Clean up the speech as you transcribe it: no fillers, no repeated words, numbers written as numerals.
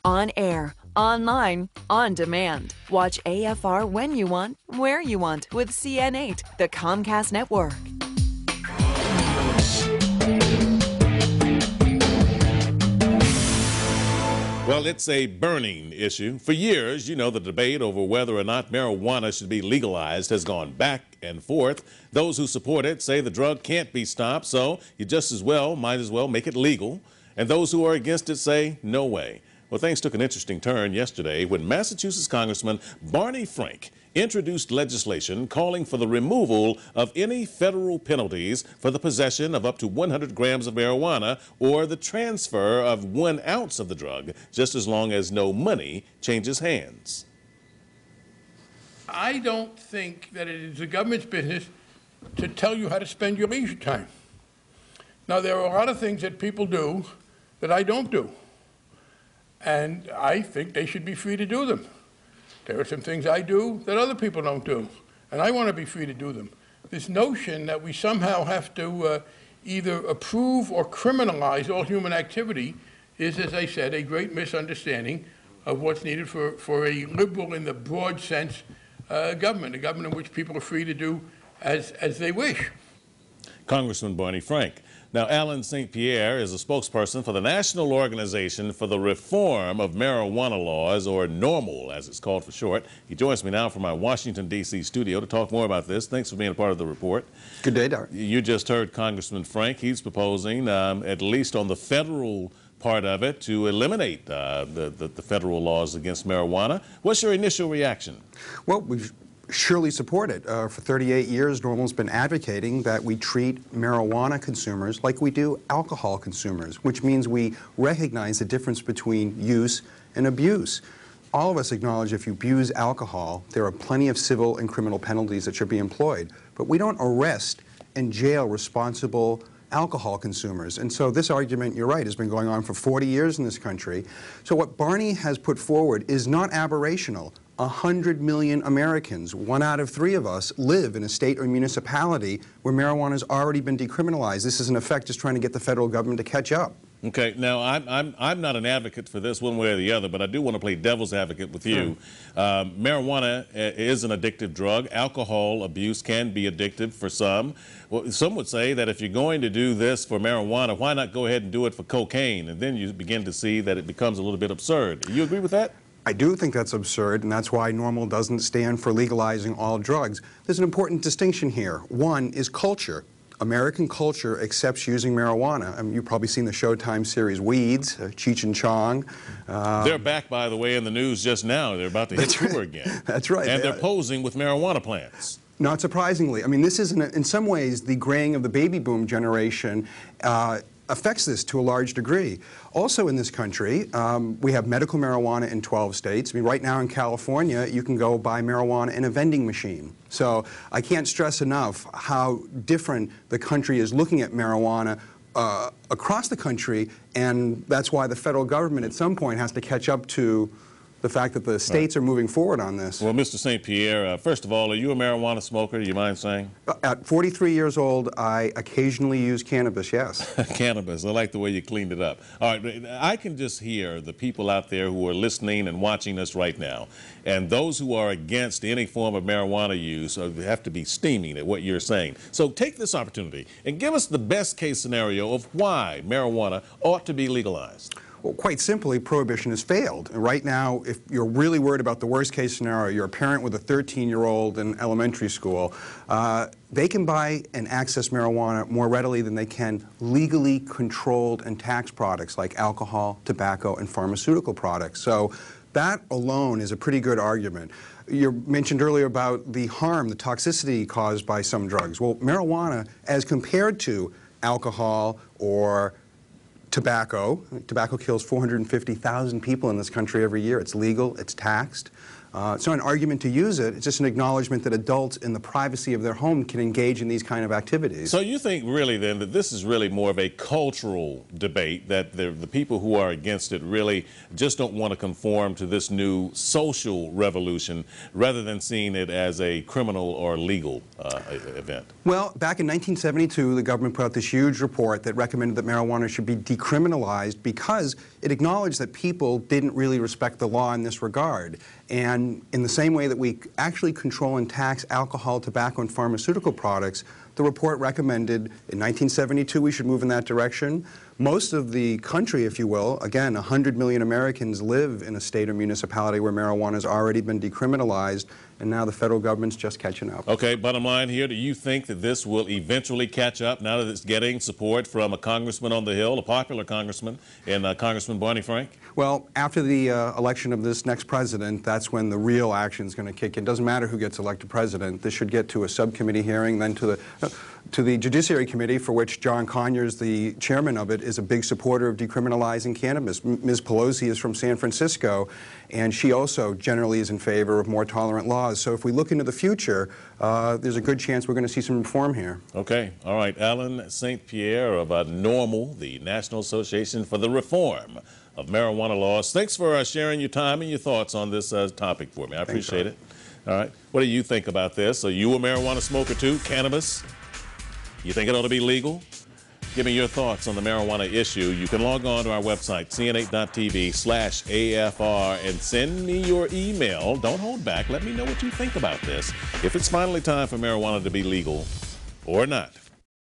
On air, online, on demand. Watch AFR when you want, where you want with CN8, the Comcast network. Well, it's a burning issue. For years, you know, the debate over whether or not marijuana should be legalized has gone back and forth. Those who support it say the drug can't be stopped, so you might as well make it legal. And those who are against it say, no way. Well, things took an interesting turn yesterday when Massachusetts Congressman Barney Franks introduced legislation calling for the removal of any federal penalties for the possession of up to 100 grams of marijuana or the transfer of 1 ounce of the drug, just as long as no money changes hands. I don't think that it is the government's business to tell you how to spend your leisure time. Now, there are a lot of things that people do that I don't do. And I think they should be free to do them. There are some things I do that other people don't do, and I want to be free to do them. This notion that we somehow have to either approve or criminalize all human activity is, as I said, a great misunderstanding of what's needed for a liberal, in the broad sense, government, a government in which people are free to do as they wish. Congressman Barney Franks. Now, Alan St. Pierre is a spokesperson for the National Organization for the Reform of Marijuana Laws, or NORML, as it's called for short. He joins me now from our Washington, D.C. studio to talk more about this. Thanks for being a part of the report. Good day, Doc. You just heard Congressman Franks. He's proposing, at least on the federal part of it, to eliminate the federal laws against marijuana. What's your initial reaction? Well, we've surely support it. For 38 years, NORML's been advocating that we treat marijuana consumers like we do alcohol consumers, which means we recognize the difference between use and abuse. All of us acknowledge if you abuse alcohol, there are plenty of civil and criminal penalties that should be employed. But we don't arrest and jail responsible alcohol consumers. And so this argument, you're right, has been going on for 40 years in this country. So what Barney has put forward is not aberrational. 100 million Americans, 1 out of 3 of us, live in a state or municipality where marijuana has already been decriminalized. This is in effect just trying to get the federal government to catch up. Okay, now I'm not an advocate for this one way or the other, but I do want to play devil's advocate with you. Marijuana is an addictive drug. Alcohol abuse can be addictive for some. Well, some would say that if you're going to do this for marijuana, why not go ahead and do it for cocaine? And then you begin to see that it becomes a little bit absurd. Do you agree with that? I do think that's absurd, and that's why NORML doesn't stand for legalizing all drugs. There's an important distinction here. One is culture. American culture accepts using marijuana. I mean, you've probably seen the Showtime series Weeds, Cheech and Chong. They're back, by the way, in the news just now. They're about to hit tour again. That's right. And they're posing with marijuana plants. Not surprisingly. I mean, this is, in some ways, the graying of the baby boom generation affects this to a large degree. Also in this country, we have medical marijuana in 12 states. I mean, right now in California, you can go buy marijuana in a vending machine. So I can't stress enough how different the country is looking at marijuana across the country, and that's why the federal government at some point has to catch up to the fact that the states are moving forward on this. Well, Mr. St. Pierre, first of all, are you a marijuana smoker? Do you mind saying? At 43 years old, I occasionally use cannabis, yes. Cannabis. I like the way you cleaned it up. All right, I can just hear the people out there who are listening and watching us right now, and those who are against any form of marijuana use have to be steaming at what you're saying. So take this opportunity and give us the best case scenario of why marijuana ought to be legalized. Well, quite simply, prohibition has failed. And right now, if you're really worried about the worst case scenario, you're a parent with a 13-year-old in elementary school, they can buy and access marijuana more readily than they can legally controlled and taxed products like alcohol, tobacco, and pharmaceutical products. So that alone is a pretty good argument. You mentioned earlier about the harm, the toxicity caused by some drugs. Well, marijuana, as compared to alcohol or tobacco kills 450,000 people in this country every year. It's legal, it's taxed. It's not an argument to use it. It's just an acknowledgement that adults in the privacy of their home can engage in these kind of activities. So you think really then that this is really more of a cultural debate, that the people who are against it really just don't want to conform to this new social revolution rather than seeing it as a criminal or legal event? Well, back in 1972, the government put out this huge report that recommended that marijuana should be decriminalized because it acknowledged that people didn't really respect the law in this regard. And in the same way that we actually control and tax alcohol, tobacco, and pharmaceutical products, the report recommended in 1972 we should move in that direction. Most of the country, if you will, again, 100 million Americans live in a state or municipality where marijuana has already been decriminalized, and now the federal government's just catching up. Okay, bottom line here, do you think that this will eventually catch up now that it's getting support from a congressman on the Hill, a popular congressman, and Congressman Barney Franks? Well, after the election of this next president, that's when the real action is going to kick in. It doesn't matter who gets elected president. This should get to a subcommittee hearing, then to the Judiciary Committee, for which John Conyers, the chairman of it, is a big supporter of decriminalizing cannabis. Ms. Pelosi is from San Francisco, and she also generally is in favor of more tolerant laws. So if we look into the future, there's a good chance we're going to see some reform here. Okay. All right. Alan St. Pierre of NORML, the National Association for the Reform of Marijuana Laws. Thanks for sharing your time and your thoughts on this topic for me. I appreciate it. All right. What do you think about this? Are you a marijuana smoker too? Cannabis? You think it ought to be legal? Give me your thoughts on the marijuana issue. You can log on to our website, cn8.tv/AFR, and send me your email. Don't hold back. Let me know what you think about this. If it's finally time for marijuana to be legal or not.